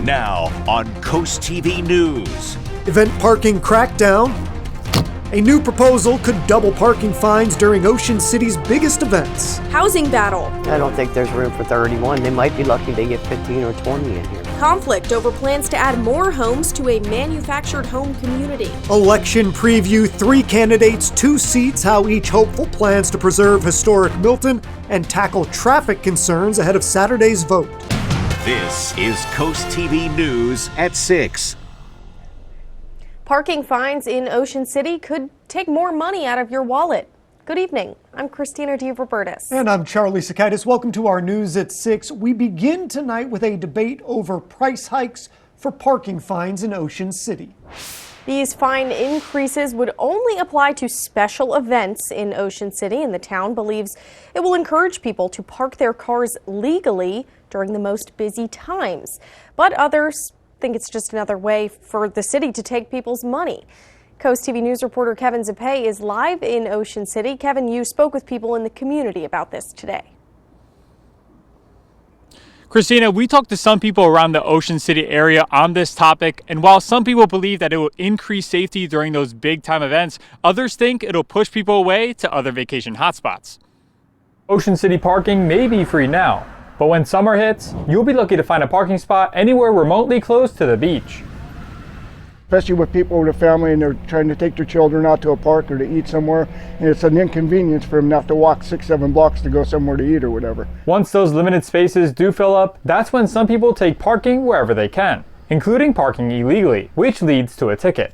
Now on Coast TV News. Event parking crackdown. A new proposal could double parking fines during Ocean City's biggest events. Housing battle. I don't think there's room for 31. They might be lucky they get 15 or 20 in here. Conflict over plans to add more homes to a manufactured home community. Election preview, 3 candidates, 2 seats, how each hopeful plans to preserve historic Milton and tackle traffic concerns ahead of Saturday's vote. This is Coast TV News at 6. Parking fines in Ocean City could take more money out of your wallet. Good evening. I'm Christina DeRobertis. And I'm Charlie Sakaitis. Welcome to our News at 6. We begin tonight with a debate over price hikes for parking fines in Ocean City. These fine increases would only apply to special events in Ocean City, and the town believes it will encourage people to park their cars legally during the most busy times. But others think it's just another way for the city to take people's money. Coast TV News reporter Kevin Zappe is live in Ocean City. Kevin, you spoke with people in the community about this today. Christina, we talked to some people around the Ocean City area on this topic, and while some people believe that it will increase safety during those big time events, others think it'll push people away to other vacation hotspots. Ocean City parking may be free now, but when summer hits, you'll be lucky to find a parking spot anywhere remotely close to the beach. Especially with people with a family and they're trying to take their children out to a park or to eat somewhere, and it's an inconvenience for them to have to walk 6-7 blocks to go somewhere to eat or whatever. Once those limited spaces do fill up, that's when some people take parking wherever they can, including parking illegally, which leads to a ticket.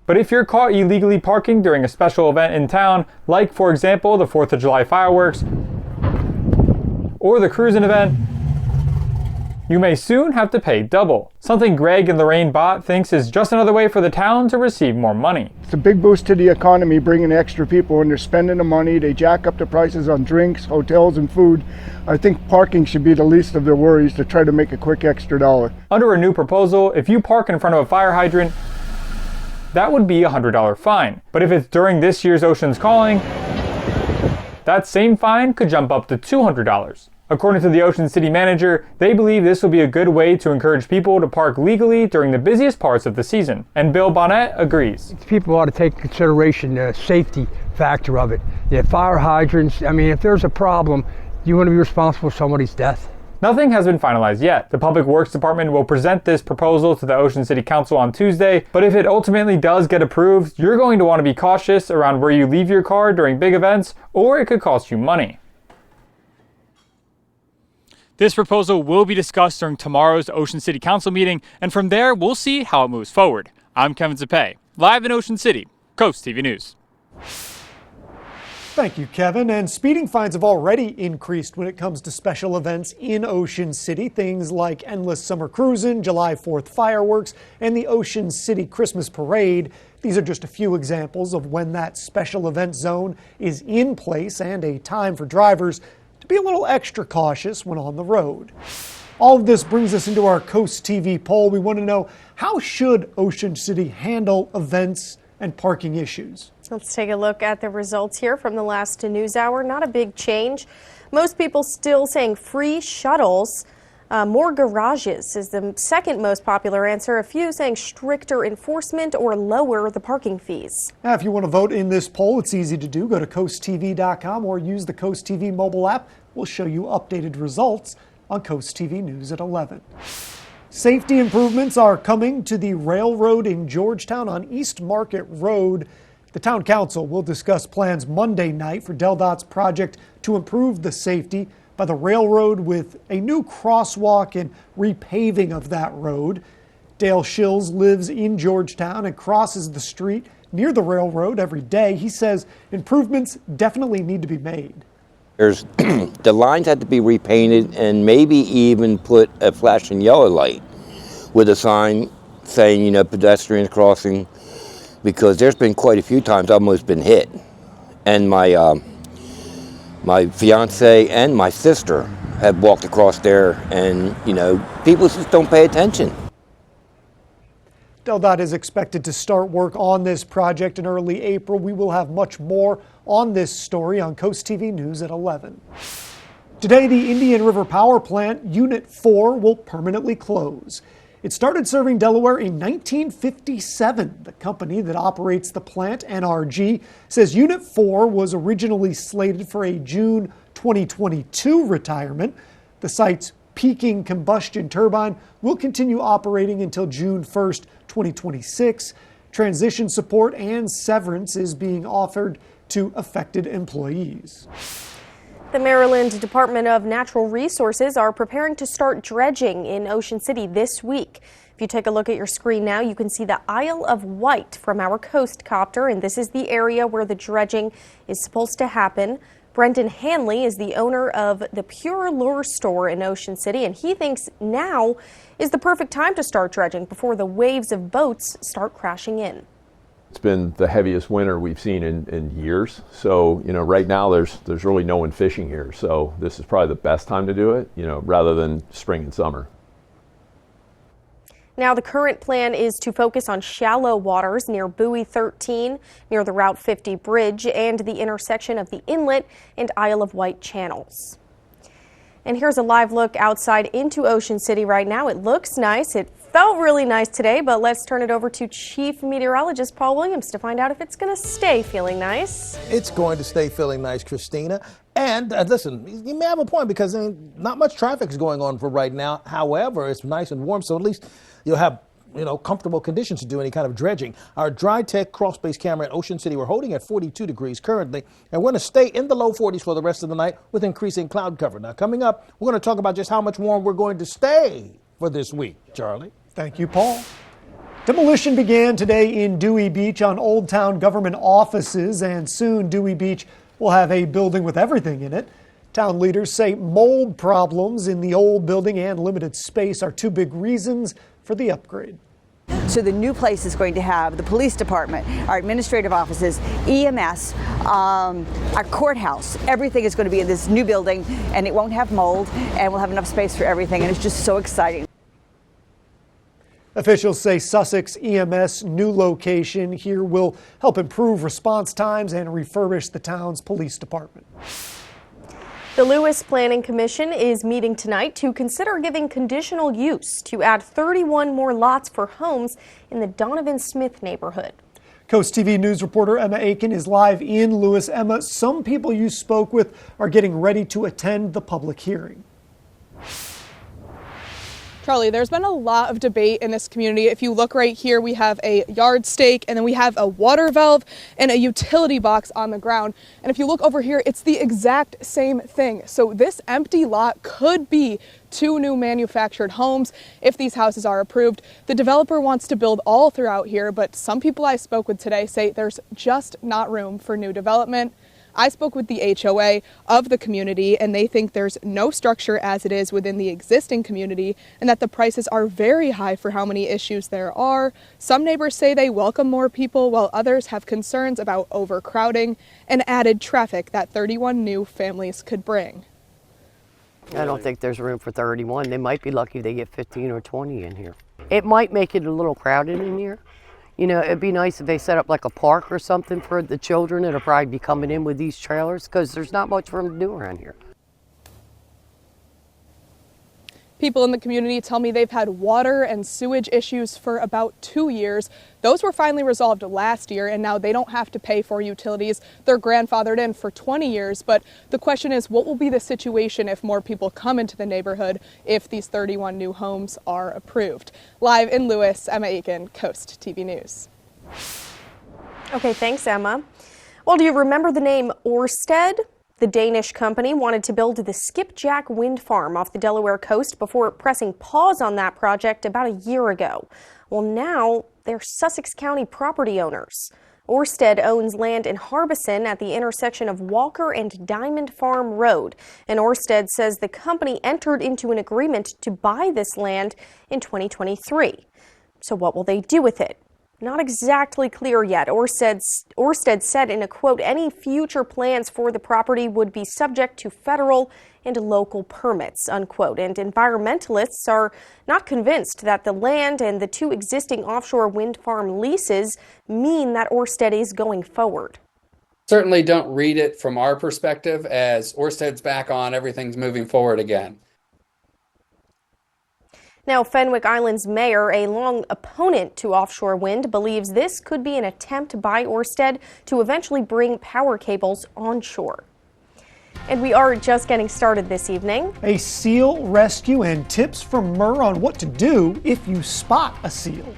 But if you're caught illegally parking during a special event in town, like for example the 4th of July fireworks or the cruising event, you may soon have to pay double. Something Greg and Lorraine Bott thinks is just another way for the town to receive more money. It's a big boost to the economy, bringing extra people, and they're spending the money. They jack up the prices on drinks, hotels, and food. I think parking should be the least of their worries to try to make a quick extra dollar. Under a new proposal, if you park in front of a fire hydrant, that would be a $100 fine. But if it's during this year's Ocean's Calling, that same fine could jump up to $200. According to the Ocean City manager, they believe this will be a good way to encourage people to park legally during the busiest parts of the season. And Bill Bonnet agrees. People ought to take consideration the safety factor of it. The fire hydrants, if there's a problem, you want to be responsible for somebody's death. Nothing has been finalized yet. The Public Works Department will present this proposal to the Ocean City Council on Tuesday, but if it ultimately does get approved, you're going to want to be cautious around where you leave your car during big events, or it could cost you money. This proposal will be discussed during tomorrow's Ocean City Council meeting, and from there, we'll see how it moves forward. I'm Kevin Zappe, live in Ocean City, Coast TV News. Thank you, Kevin. And speeding fines have already increased when it comes to special events in Ocean City. Things like endless summer cruising, July 4th fireworks, and the Ocean City Christmas Parade. These are just a few examples of when that special event zone is in place and a time for drivers to be a little extra cautious when on the road. All of this brings us into our Coast TV poll. We want to know, how should Ocean City handle events and parking issues? Let's take a look at the results here from the last news hour. Not a big change. Most people still saying free shuttles. More garages is the second most popular answer. A few saying stricter enforcement or lower the parking fees. Now, if you want to vote in this poll, it's easy to do. Go to coasttv.com or use the Coast TV mobile app. We'll show you updated results on Coast TV News at 11. Safety improvements are coming to the railroad in Georgetown on East Market Road. The town council will discuss plans Monday night for DelDOT's project to improve the safety by the railroad with a new crosswalk and repaving of that road. Dale Shills lives in Georgetown and crosses the street near the railroad every day. He says improvements definitely need to be made. The lines had to be repainted and maybe even put a flashing yellow light with a sign saying, pedestrians crossing, because there's been quite a few times I've almost been hit. And my fiance and my sister have walked across there, and people just don't pay attention. DelDOT is expected to start work on this project in early April. We will have much more on this story on Coast TV News at 11. Today, the Indian River Power Plant Unit 4 will permanently close. It started serving Delaware in 1957. The company that operates the plant, NRG, says Unit 4 was originally slated for a June 2022 retirement. The site's peaking combustion turbine will continue operating until June 1st, 2026. Transition support and severance is being offered to affected employees. The Maryland Department of Natural Resources are preparing to start dredging in Ocean City this week. If you take a look at your screen now, you can see the Isle of Wight from our coast copter, and this is the area where the dredging is supposed to happen. Brendan Hanley is the owner of the Pure Lure store in Ocean City, and he thinks now is the perfect time to start dredging before the waves of boats start crashing in. It's been the heaviest winter we've seen in years. So, right now there's really no one fishing here. So this is probably the best time to do it, rather than spring and summer. Now, the current plan is to focus on shallow waters near Buoy 13, near the Route 50 bridge, and the intersection of the Inlet and Isle of Wight channels. And here's a live look outside into Ocean City right now. It looks nice. It felt really nice today, but let's turn it over to Chief Meteorologist Paul Williams to find out if it's going to stay feeling nice. It's going to stay feeling nice, Christina. And listen, you may have a point because not much traffic is going on for right now. However, it's nice and warm, so at least you'll have comfortable conditions to do any kind of dredging. Our dry tech crawl space camera in Ocean City, we're holding at 42 degrees currently, and we're going to stay in the low 40s for the rest of the night with increasing cloud cover. Now, coming up, we're going to talk about just how much warm we're going to stay for this week. Charlie? Thank you, Paul. Demolition began today in Dewey Beach on Old Town government offices, and soon Dewey Beach will have a building with everything in it. Town leaders say mold problems in the old building and limited space are two big reasons for the upgrade. So the new place is going to have the police department, our administrative offices, EMS, our courthouse. Everything is going to be in this new building, and it won't have mold, and we'll have enough space for everything, and it's just so exciting. Officials say Sussex EMS new location here will help improve response times and refurbish the town's police department. The Lewes Planning Commission is meeting tonight to consider giving conditional use to add 31 more lots for homes in the Donovan Smith neighborhood. Coast TV News reporter Emma Aiken is live in Lewes. Emma, some people you spoke with are getting ready to attend the public hearing. Charlie, there's been a lot of debate in this community. If you look right here, we have a yard stake, and then we have a water valve and a utility box on the ground. And if you look over here, it's the exact same thing. So this empty lot could be 2 new manufactured homes if these houses are approved. The developer wants to build all throughout here, but some people I spoke with today say there's just not room for new development. I spoke with the HOA of the community, and they think there's no structure as it is within the existing community, and that the prices are very high for how many issues there are. Some neighbors say they welcome more people, while others have concerns about overcrowding and added traffic that 31 new families could bring. I don't think there's room for 31. They might be lucky if they get 15 or 20 in here. It might make it a little crowded in here. It'd be nice if they set up like a park or something for the children that'll probably be coming in with these trailers, because there's not much room to do around here. People in the community tell me they've had water and sewage issues for about 2 years. Those were finally resolved last year, and now they don't have to pay for utilities. They're grandfathered in for 20 years, but the question is, what will be the situation if more people come into the neighborhood if these 31 new homes are approved? Live in Lewes, Emma Aiken, Coast TV News. Okay, thanks, Emma. Well, do you remember the name Ørsted? The Danish company wanted to build the Skipjack wind farm off the Delaware coast before pressing pause on that project about a year ago. Well, now they're Sussex County property owners. Ørsted owns land in Harbison at the intersection of Walker and Diamond Farm Road. And Ørsted says the company entered into an agreement to buy this land in 2023. So what will they do with it? Not exactly clear yet. Ørsted said in a quote, any future plans for the property would be subject to federal and local permits, unquote. And environmentalists are not convinced that the land and the 2 existing offshore wind farm leases mean that Ørsted is going forward. Certainly don't read it from our perspective as Ørsted's back on, everything's moving forward again. Now, Fenwick Island's mayor, a long opponent to offshore wind, believes this could be an attempt by Ørsted to eventually bring power cables onshore. And we are just getting started this evening. A seal rescue and tips from Murr on what to do if you spot a seal.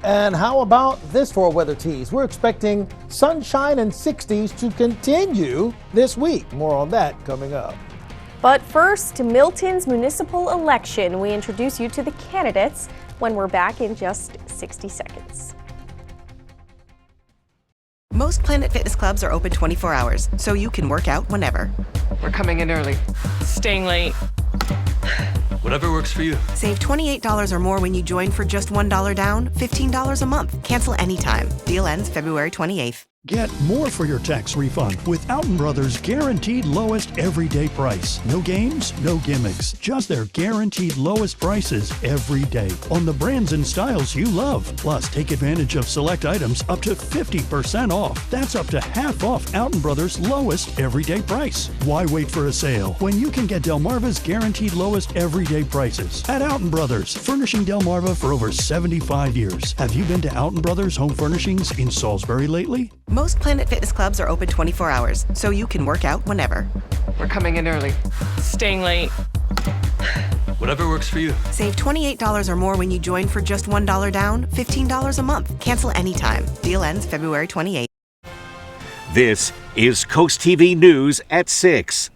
And how about this for a weather tease? We're expecting sunshine and 60s to continue this week. More on that coming up. But first, Milton's municipal election. We introduce you to the candidates when we're back in just 60 seconds. Most Planet Fitness clubs are open 24 hours, so you can work out whenever. We're coming in early. Staying late. Whatever works for you. Save $28 or more when you join for just $1 down, $15 a month. Cancel anytime. Deal ends February 28th. Get more for your tax refund with Alton Brothers' guaranteed lowest everyday price. No games, no gimmicks, just their guaranteed lowest prices every day on the brands and styles you love. Plus, take advantage of select items up to 50% off. That's up to half off Alton Brothers' lowest everyday price. Why wait for a sale when you can get Delmarva's guaranteed lowest everyday prices at Alton Brothers, furnishing Delmarva for over 75 years. Have you been to Alton Brothers Home Furnishings in Salisbury lately? Most Planet Fitness clubs are open 24 hours, so you can work out whenever. We're coming in early. Staying late. Whatever works for you. Save $28 or more when you join for just $1 down, $15 a month. Cancel anytime. Deal ends February 28th. This is Coast TV News at 6.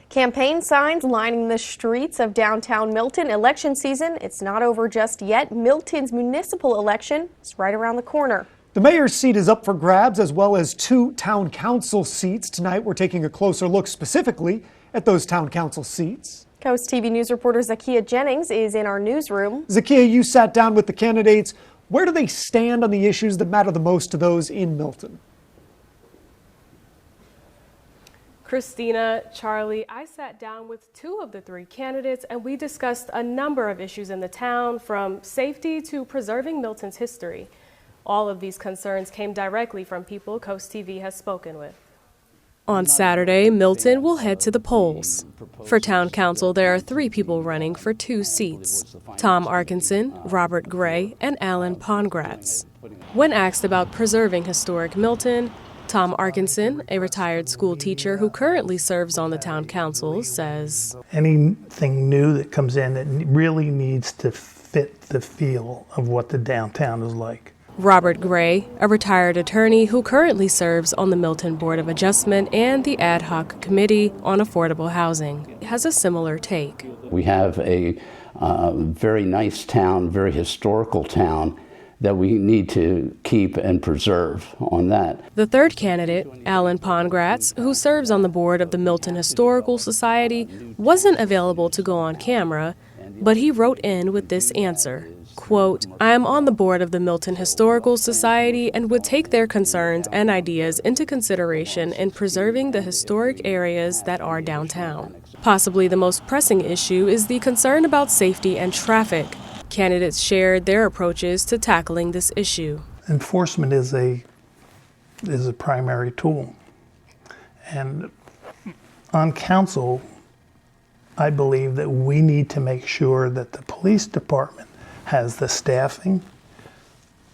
Campaign signs lining the streets of downtown Milton. Election season, it's not over just yet. Milton's municipal election is right around the corner. The mayor's seat is up for grabs, as well as 2 town council seats. Tonight, we're taking a closer look specifically at those town council seats. Coast TV News reporter Zakia Jennings is in our newsroom. Zakia, you sat down with the candidates. Where do they stand on the issues that matter the most to those in Milton? Christina, Charlie, I sat down with 2 of the 3 candidates and we discussed a number of issues in the town, from safety to preserving Milton's history. All of these concerns came directly from people Coast TV has spoken with. On Saturday, Milton will head to the polls. For town council, there are 3 people running for 2 seats: Tom Arkinson, Robert Gray, and Alan Pongratz. When asked about preserving historic Milton, Tom Arkinson, a retired school teacher who currently serves on the town council, says, anything new that comes in that really needs to fit the feel of what the downtown is like. Robert Gray, a retired attorney who currently serves on the Milton Board of Adjustment and the Ad Hoc Committee on Affordable Housing, has a similar take. We have a very nice town, very historical town that we need to keep and preserve on that. The third candidate, Alan Pongratz, who serves on the board of the Milton Historical Society, wasn't available to go on camera, but he wrote in with this answer. Quote, I am on the board of the Milton Historical Society and would take their concerns and ideas into consideration in preserving the historic areas that are downtown. Possibly the most pressing issue is the concern about safety and traffic. Candidates shared their approaches to tackling this issue. Enforcement is a primary tool. And on council, I believe that we need to make sure that the police department has the staffing,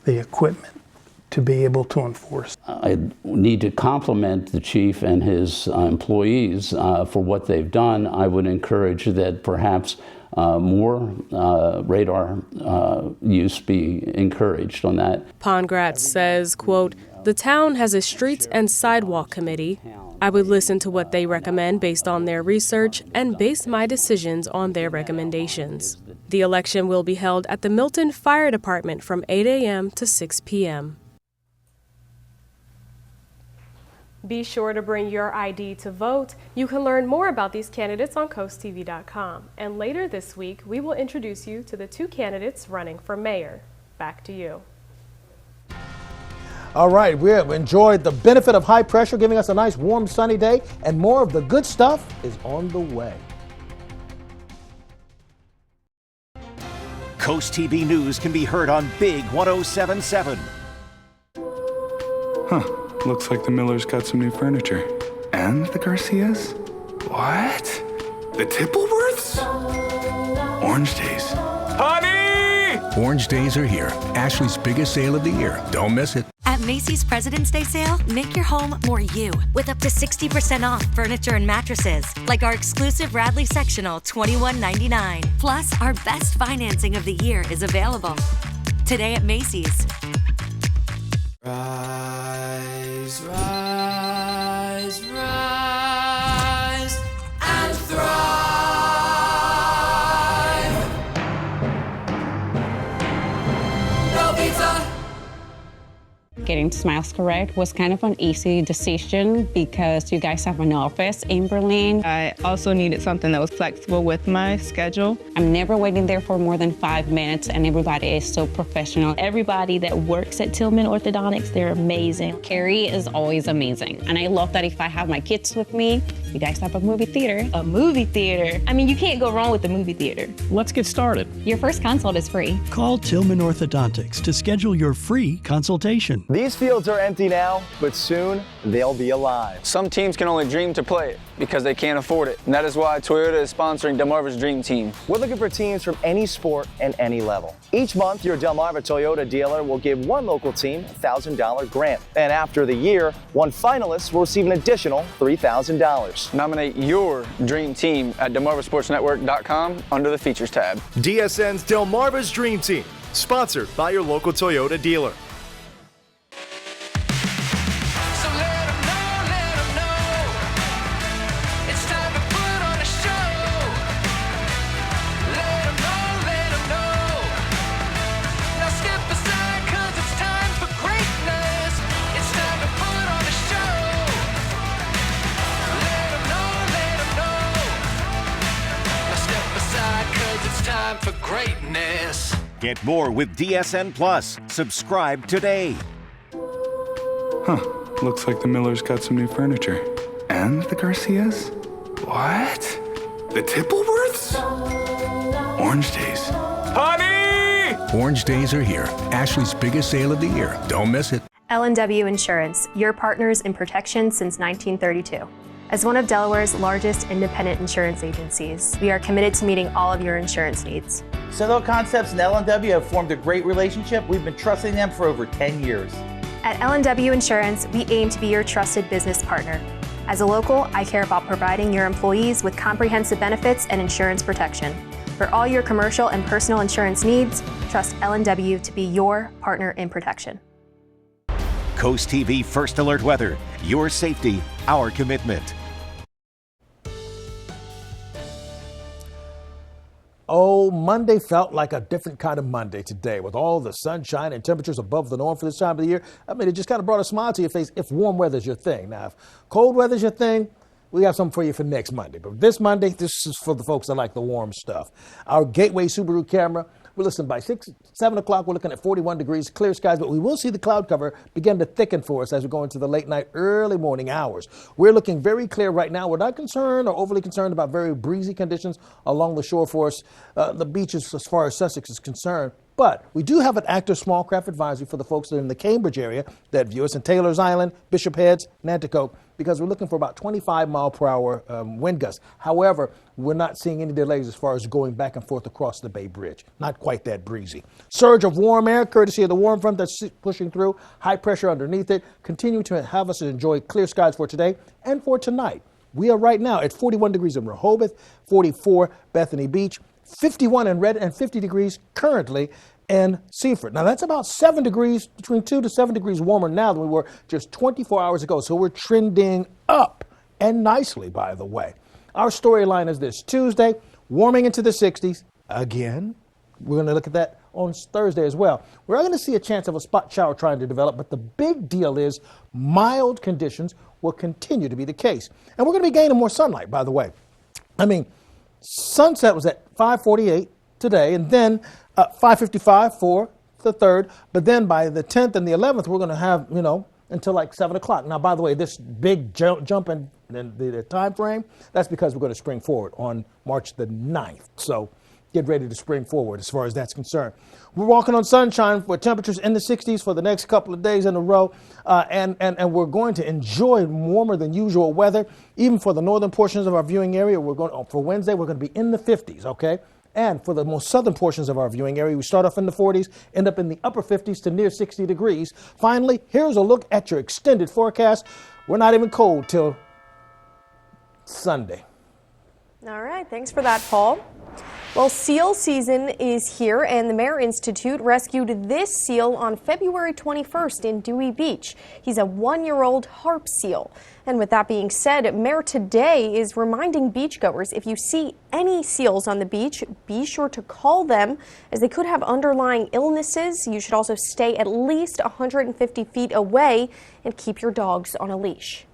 the equipment to be able to enforce. I need to compliment the chief and his employees for what they've done. I would encourage that perhaps more radar use be encouraged on that. Pongratz says, quote, the town has a streets and sidewalk committee. I would listen to what they recommend based on their research and base my decisions on their recommendations. The election will be held at the Milton Fire Department from 8 a.m. to 6 p.m. Be sure to bring your ID to vote. You can learn more about these candidates on CoastTV.com. And later this week, we will introduce you to the 2 candidates running for mayor. Back to you. All right, we have enjoyed the benefit of high pressure, giving us a nice, warm, sunny day, and more of the good stuff is on the way. Coast TV News can be heard on Big 107.7. Looks like the Millers got some new furniture. And the Garcias? What? The Tippleworths? Orange Days. Honey! Orange Days are here. Ashley's biggest sale of the year. Don't miss it. At Macy's President's Day sale, make your home more you with up to 60% off furniture and mattresses, like our exclusive Radley sectional $21.99. Plus, our best financing of the year is available today at Macy's. Rise, rise, rise, and thrive. Getting Smiles Correct was kind of an easy decision because you guys have an office in Berlin. I also needed something that was flexible with my schedule. I'm never waiting there for more than 5 minutes, and everybody is so professional. Everybody that works at Tillman Orthodontics, they're amazing. Carrie is always amazing, and I love that if I have my kids with me, you guys have a movie theater. A movie theater? I mean, you can't go wrong with the movie theater. Let's get started. Your first consult is free. Call Tillman Orthodontics to schedule your free consultation. These fields are empty now, but soon they'll be alive. Some teams can only dream to play it because they can't afford it. And that is why Toyota is sponsoring Delmarva's Dream Team. We're looking for teams from any sport and any level. Each month, your Delmarva Toyota dealer will give one local team a $1,000 grant. And after the year, one finalist will receive an additional $3,000. Nominate your dream team at DelmarvaSportsNetwork.com under the Features tab. DSN's Delmarva's Dream Team, sponsored by your local Toyota dealer. For greatness. Get more with DSN Plus. Subscribe today. Huh. Looks like the Millers got some new furniture. And the Garcias? What? The Tippleworths? Orange Days. Honey! Orange Days are here. Ashley's biggest sale of the year. Don't miss it. L&W Insurance, your partners in protection since 1932. As one of Delaware's largest independent insurance agencies, we are committed to meeting all of your insurance needs. Citadel Concepts and L&W have formed a great relationship. We've been trusting them for over 10 years. At L&W Insurance, we aim to be your trusted business partner. As a local, I care about providing your employees with comprehensive benefits and insurance protection. For all your commercial and personal insurance needs, trust L&W to be your partner in protection. Coast TV First Alert Weather. Your safety, our commitment. Oh, Monday felt like a different kind of Monday today with all the sunshine and temperatures above the norm for this time of the year. I mean, it just kind of brought a smile to your face if warm weather's your thing. Now, if cold weather's your thing, we have something for you for next Monday. But this Monday, this is for the folks that like the warm stuff. Our Gateway Subaru camera, we're listening by 7 o'clock. We're looking at 41 degrees, clear skies, but we will see the cloud cover begin to thicken for us as we go into the late night, early morning hours. We're looking very clear right now. We're not concerned or overly concerned about very breezy conditions along the shore for us, the beaches as far as Sussex is concerned. But we do have an active small craft advisory for the folks that are in the Cambridge area that view us in Taylor's Island, Bishop Heads, Nanticoke, because we're looking for about 25 mile per hour wind gusts. However, we're not seeing any delays as far as going back and forth across the Bay Bridge. Not quite that breezy. Surge of warm air, courtesy of the warm front that's pushing through, high pressure underneath it, continue to have us enjoy clear skies for today and for tonight. We are right now at 41 degrees in Rehoboth, 44 Bethany Beach, 51 in Red, and 50 degrees currently in Seaford. Now that's about 7 degrees, between 2 to 7 degrees warmer now than we were just 24 hours ago. So we're trending up, and nicely, by the way. Our storyline is this: Tuesday, warming into the 60s again. We're going to look at that on Thursday as well. We're going to see a chance of a spot shower trying to develop, but the big deal is mild conditions will continue to be the case. And we're going to be gaining more sunlight, by the way. I mean, sunset was at 5:48 today, and then 5:55 for the 3rd. But then by the 10th and the 11th, we're going to have, until like 7 o'clock. Now, by the way, this big jump in the time frame, that's because we're going to spring forward on March the 9th. So get ready to spring forward as far as that's concerned. We're walking on sunshine for temperatures in the 60s for the next couple of days in a row, and we're going to enjoy warmer than usual weather, even for the northern portions of our viewing area. We're going for Wednesday, we're going to be in the 50s, okay? And for the most southern portions of our viewing area, we start off in the 40s, end up in the upper 50s to near 60 degrees. Finally, here's a look at your extended forecast. We're not even cold till Sunday. All right, thanks for that, Paul. Well, seal season is here, and the Mare Institute rescued this seal on February 21st in Dewey Beach. He's a 1-year-old harp seal. And with that being said, Mare Today is reminding beachgoers if you see any seals on the beach, be sure to call them, as they could have underlying illnesses. You should also stay at least 150 feet away and keep your dogs on a leash.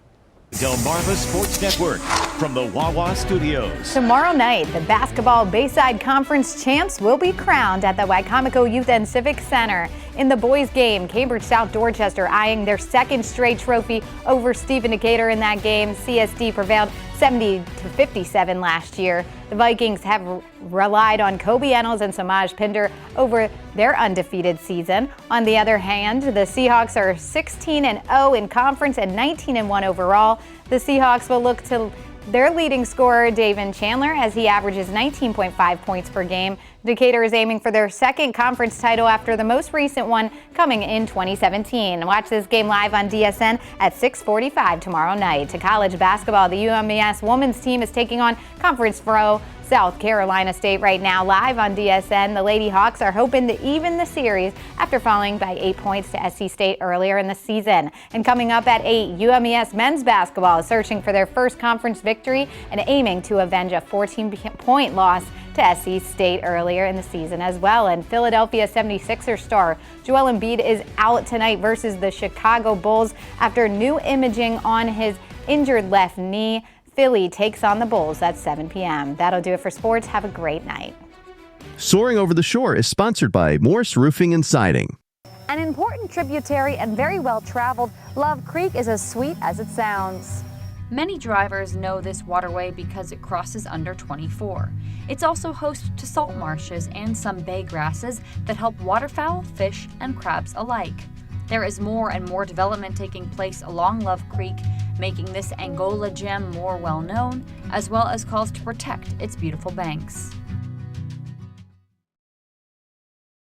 Delmarva Sports Network from the Wawa Studios. Tomorrow night, the basketball Bayside Conference champs will be crowned at the Wicomico Youth and Civic Center. In the boys' game, Cambridge South Dorchester eyeing their second straight trophy over Stephen Decatur in that game. CSD prevailed 70-57 last year. The Vikings have relied on Kobe Ennals and Samaj Pinder over their undefeated season. On the other hand, the Seahawks are 16-0 in conference and 19-1 overall. The Seahawks will look to their leading scorer, Davin Chandler, as he averages 19.5 points per game. Decatur is aiming for their second conference title after the most recent one coming in 2017. Watch this game live on DSN at 6:45 tomorrow night. To college basketball, the UMES women's team is taking on Conference foe South Carolina State right now, live on DSN. The Lady Hawks are hoping to even the series after falling by 8 points to SC State earlier in the season. And coming up at 8, UMES men's basketball is searching for their first conference victory and aiming to avenge a 14-point loss to SC State earlier in the season as well. And Philadelphia 76ers star Joel Embiid is out tonight versus the Chicago Bulls after new imaging on his injured left knee. Philly takes on the Bulls at 7 p.m. That'll do it for sports. Have a great night. Soaring Over the Shore is sponsored by Morse Roofing and Siding. An important tributary and very well traveled, Love Creek is as sweet as it sounds. Many drivers know this waterway because it crosses under 24. It's also host to salt marshes and some bay grasses that help waterfowl, fish, and crabs alike. There is more and more development taking place along Love Creek, making this Angola gem more well known, as well as calls to protect its beautiful banks.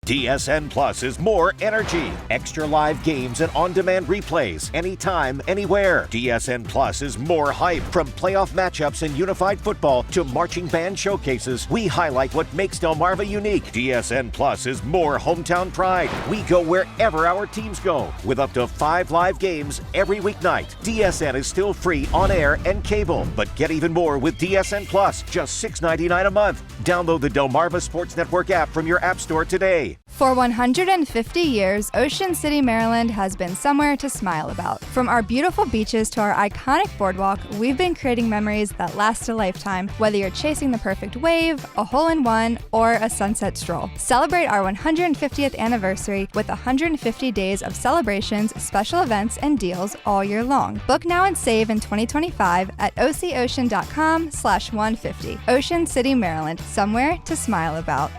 DSN Plus is more energy, extra live games and on-demand replays, anytime, anywhere. DSN Plus is more hype, from playoff matchups and unified football to marching band showcases. We highlight what makes Delmarva unique. DSN Plus is more hometown pride. We go wherever our teams go, with up to 5 live games every weeknight. DSN is still free on air and cable, but get even more with DSN Plus, just $6.99 a month. Download the Delmarva Sports Network app from your app store today. For 150 years, Ocean City, Maryland has been somewhere to smile about. From our beautiful beaches to our iconic boardwalk, we've been creating memories that last a lifetime, whether you're chasing the perfect wave, a hole-in-one, or a sunset stroll. Celebrate our 150th anniversary with 150 days of celebrations, special events, and deals all year long. Book now and save in 2025 at ococean.com/150. Ocean City, Maryland, somewhere to smile about.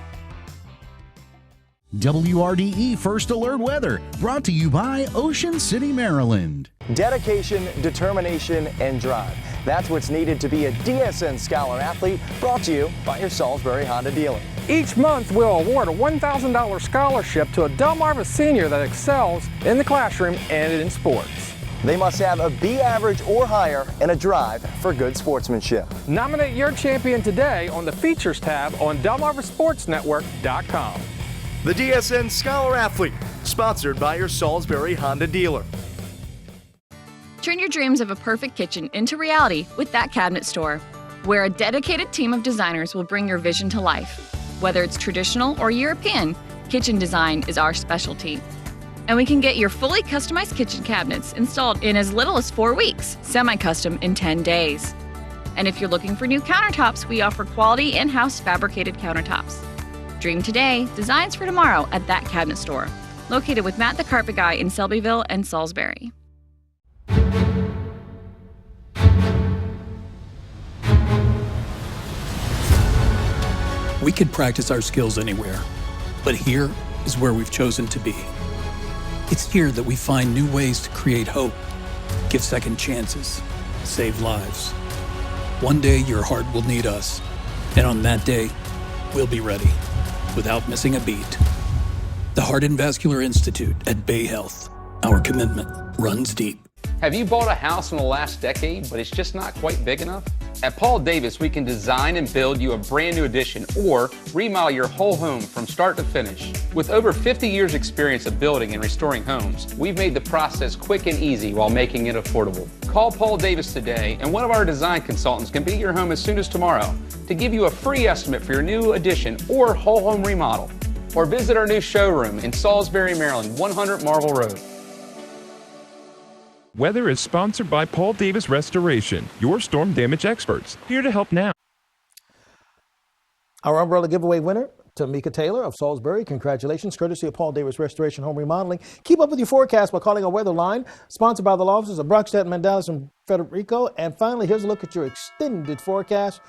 WRDE First Alert Weather, brought to you by Ocean City, Maryland. Dedication, determination, and drive. That's what's needed to be a DSN Scholar Athlete, brought to you by your Salisbury Honda dealer. Each month, we'll award a $1,000 scholarship to a Delmarva senior that excels in the classroom and in sports. They must have a B average or higher and a drive for good sportsmanship. Nominate your champion today on the Features tab on DelmarvaSportsNetwork.com. The DSN Scholar Athlete, sponsored by your Salisbury Honda dealer. Turn your dreams of a perfect kitchen into reality with That Cabinet Store, where a dedicated team of designers will bring your vision to life. Whether it's traditional or European, kitchen design is our specialty. And we can get your fully customized kitchen cabinets installed in as little as 4 weeks, semi-custom in 10 days. And if you're looking for new countertops, we offer quality in-house fabricated countertops. Dream today, designs for tomorrow at That Cabinet Store, located with Matt the Carpet Guy in Selbyville and Salisbury. We could practice our skills anywhere, but here is where we've chosen to be. It's here that we find new ways to create hope, give second chances, save lives. One day your heart will need us, and on that day, we'll be ready without missing a beat. The Heart and Vascular Institute at Bay Health. Our commitment runs deep. Have you bought a house in the last decade, but it's just not quite big enough? At Paul Davis, we can design and build you a brand new addition or remodel your whole home from start to finish. With over 50 years experience of building and restoring homes, we've made the process quick and easy while making it affordable. Call Paul Davis today, and one of our design consultants can be at your home as soon as tomorrow to give you a free estimate for your new addition or whole home remodel. Or visit our new showroom in Salisbury, Maryland, 100 Marvel Road. Weather is sponsored by Paul Davis Restoration, your storm damage experts, here to help now. Our umbrella giveaway winner, Tamika Taylor of Salisbury. Congratulations, courtesy of Paul Davis Restoration Home Remodeling. Keep up with your forecast by calling our weather line, sponsored by the law offices of Brockstedt, Mandalis, and Federico. And finally, here's a look at your extended forecast.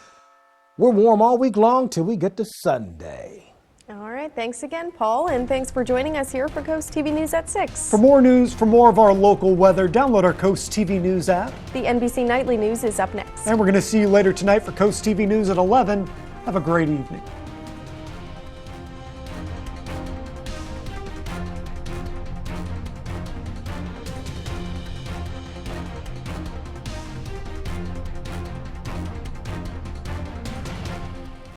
We're warm all week long till we get to Sunday. All right, thanks again, Paul, and thanks for joining us here for Coast TV News at 6. For more news, for more of our local weather, download our Coast TV News app. The NBC Nightly News is up next. And we're going to see you later tonight for Coast TV News at 11. Have a great evening.